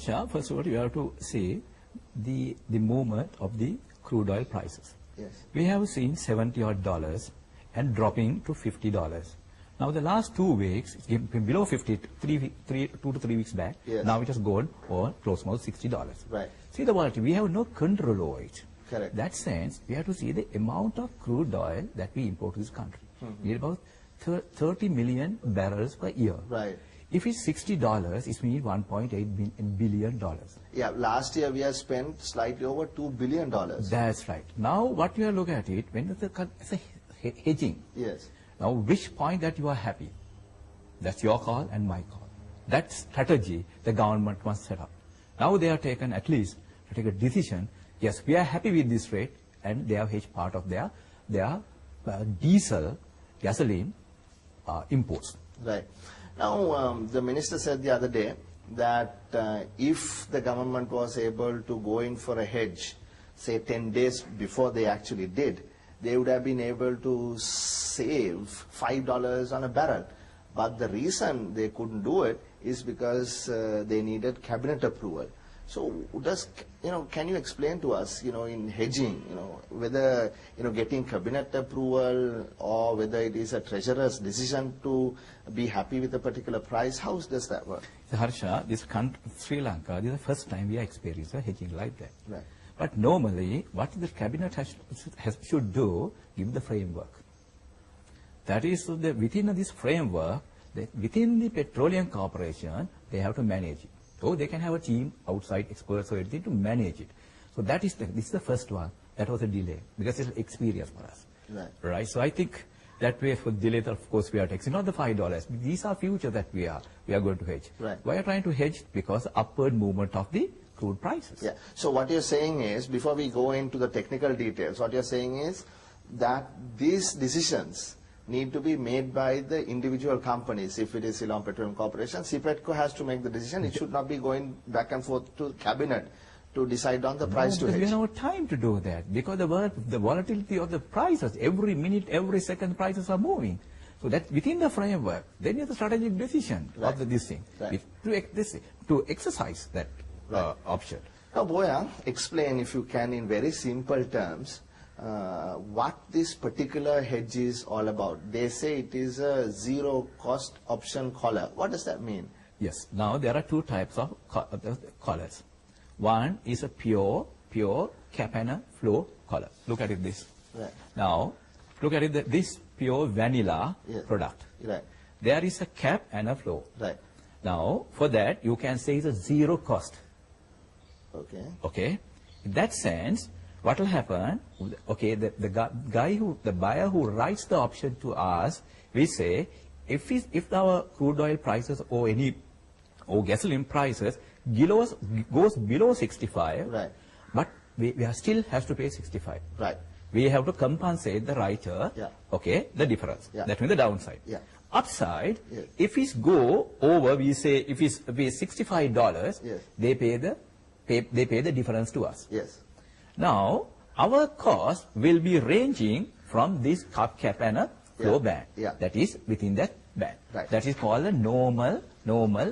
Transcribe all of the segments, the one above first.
Shah, first of all, you have to see the movement of the crude oil prices. Yes. We have seen $70 and dropping to $50. Now the last 2 weeks, it's been below 50, 2 to 3 weeks back. Yes. Now it has gone on close to $60. Right. See the volatility, we have no control over it. Correct. That sense, we have to see the amount of crude oil that we import to this country. We need about 30 million barrels per year. Right. If it's $60, it means $1.8 billion. Yeah, last year we have spent slightly over $2 billion. That's right. Now, what you are looking at it, when it's a hedging. Yes. Now, which point that you are happy? That's your call and my call. That strategy the government must set up. Now they have taken at least to take a decision. Yes, we are happy with this rate, and they have hedged part of their gasoline imports. Right. Now, the minister said the other day that if the government was able to go in for a hedge, say 10 days before they actually did, they would have been able to save $5 on a barrel. But the reason they couldn't do it is because they needed cabinet approval. So can you explain to us, in hedging, whether, getting cabinet approval or whether it is a treasurer's decision to be happy with a particular price? How does that work? So Harsha, this country, Sri Lanka, this is the first time we are experiencing a hedging like that. Right. But normally, what the cabinet should do, give the framework. That is, within this framework, within the Petroleum Corporation, they have to manage it. So they can have a team, outside experts or anything to manage it. So this is the first one. That was a delay because it's an experience for us. Right. Right. So I think that way for delay, of course, we are taxing not the $5. These are future that we are going to hedge. Right. Why are you trying to hedge? Because upward movement of the crude prices. Yeah. So what you're saying is, before we go into the technical details, what you're saying is that these decisions need to be made by the individual companies. If it is Ceylon Petroleum Corporation, CPETCO has to make the decision. It should not be going back and forth to cabinet to decide on the price to hedge. We have no time to do that because the volatility of the prices, every minute, every second, prices are moving. So that within the framework, then you have the strategic decision of this thing to exercise that option. Now, Boya, explain if you can in very simple terms what this particular hedge is all about. They say it is a zero cost option collar. What does that mean? Yes. Now there are 2 types of collars. One is a pure cap and flow collar. Look at it this. Right. Now look at it this pure vanilla product. Right. There is a cap and a flow. Right. Now for that you can say it's a zero cost. Okay. Okay. In that sense, what will happen? Okay, the buyer who writes the option to us, we say if our crude oil prices or gasoline prices goes below 65, right, but we still have to pay 65. Right. We have to compensate the writer. Okay, the difference. That means the downside. Upside, if it's go over, we say if it's $65, they pay the difference to us. Yes. Now, our cost will be ranging from this cap and a flow band. That is within that band. Right. That is called a normal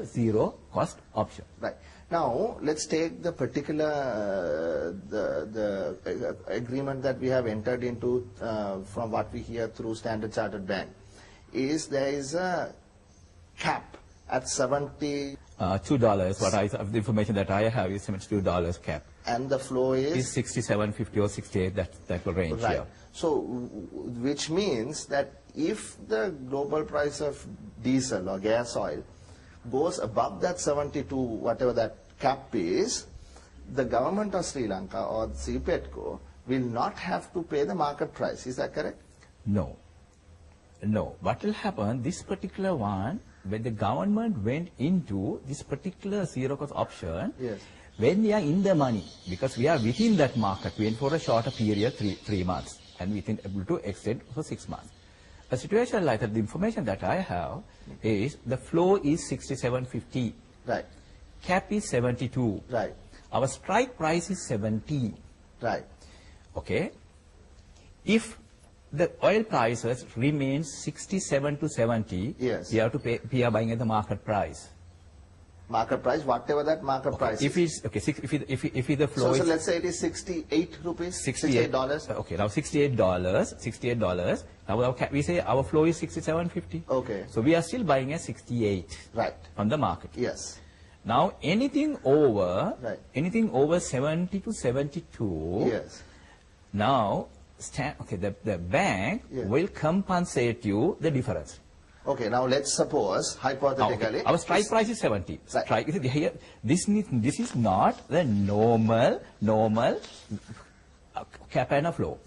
zero cost option. Right. Now, let's take the particular the agreement that we have entered into from what we hear through Standard Chartered Bank. There is a cap at $72. The information that I have is $72 cap. And the flow is 67.50 or 68. That will range here. So, which means that if the global price of diesel or gas oil goes above that 72, whatever that cap is, the government of Sri Lanka or CPETCO will not have to pay the market price. Is that correct? No. What will happen? This particular one, when the government went into this particular zero cost option. Yes. When we are in the money, because we are within that market, we went for a shorter period, 3 months, and we can able to extend for 6 months. A situation like that, the information that I have is the flow is 67.50. Right. Cap is 72. Right. Our strike price is 70. Right. Okay. If the oil prices remain 67 to 70, yes, we have to pay. We are buying at the market price. Market price, whatever that market price If is. it's okay, if the flow So is let's say it is 68 rupees, $68. Okay, now $68. Now we say our flow is 67.50. Okay. So we are still buying at 68 Right. on the market. Yes. Now anything over Right. 70 to 72. Yes. Now the bank Yeah. will compensate you the difference. Okay, now let's suppose, hypothetically, Our strike price is 70. Right. Strike, here, this is not the normal cap and flow.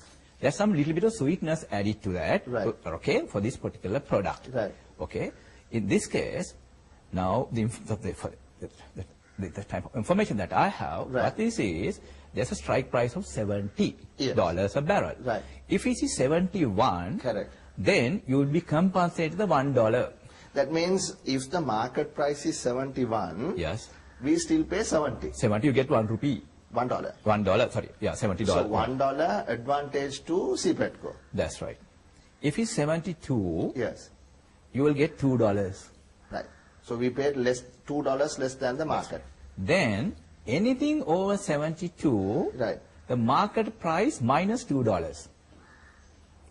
There's some little bit of sweetness added to that. Right. Okay, for this particular product. Right. Okay. In this case, now the type of information that I have, Right. what this is, there's a strike price of $70 Yes. a barrel. Right. If it is 71, Correct. then you will be compensated the $1. That means if the market price is 71, Yes. we still pay 70. 70, you get 1 rupee. $1. $1, sorry, yeah, $70. So $1 advantage to CPETCO. That's right. If it's 72, Yes. you will get $2. Right. So we paid $2 less than the market. Then anything over 72, Right. the market price minus $2.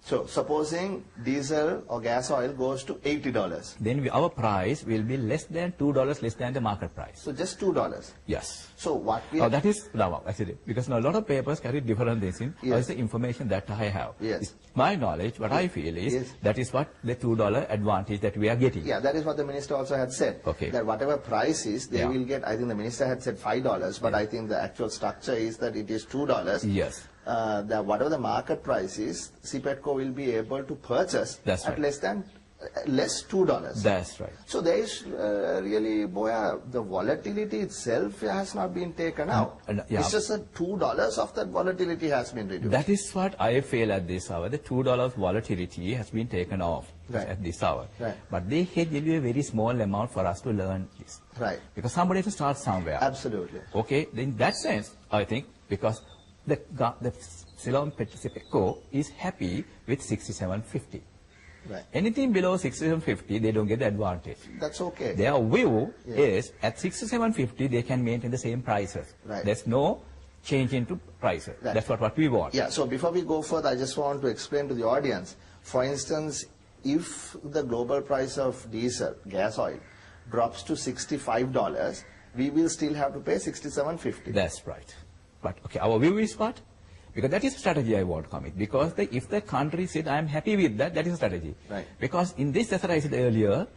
So supposing diesel or gas oil goes to $80. Then our price will be less than $2 less than the market price. So just $2. Yes. So what we Oh, that is now actually because now a lot of papers carry different things in. Yes. That's the information that I have. Yes. It's my knowledge, what I feel is Yes. that is what the $2 advantage that we are getting. Yeah, that is what the minister also had said. Okay. That whatever price is, they Yeah. will get, I think the minister had said $5, but I think the actual structure is that it is $2. Yes. That whatever the market price is, CPETCO will be able to purchase That's at right. less than less $2. That's right. So there is really, Boya, the volatility itself has not been taken out. yeah. It's just that $2 of that volatility has been reduced. That is what I feel at this hour. The $2 volatility has been taken off Right. at this hour. Right. But they give you a very small amount for us to learn this. Right. Because somebody has to start somewhere. Absolutely. Okay, in that sense, I think, because the Ceylon Petro is happy with 67.50. Right. Anything below 67.50, they don't get the advantage. That's okay. Their view Yeah. is at 67.50, they can maintain the same prices. Right. There's no change into prices. Right. That's what we want. Yeah, so before we go further, I just want to explain to the audience. For instance, if the global price of diesel, gas oil, drops to $65, we will still have to pay $67.50. That's right. But okay, our view is what? Because that is a strategy I want to commit. Because if the country said, I'm happy with that, that is a strategy. Right. Because in this, as I said earlier,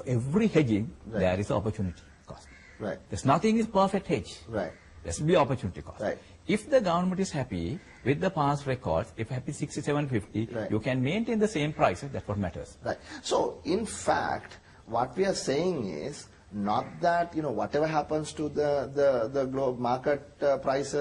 every hedging, Right. there is opportunity cost. Right, There's nothing is perfect hedge. right, There should be opportunity cost. Right. If the government is happy with the past records, if happy 67.50, Right. you can maintain the same prices. That's what matters. right. So, in fact, what we are saying is not that, whatever happens to the global market prices,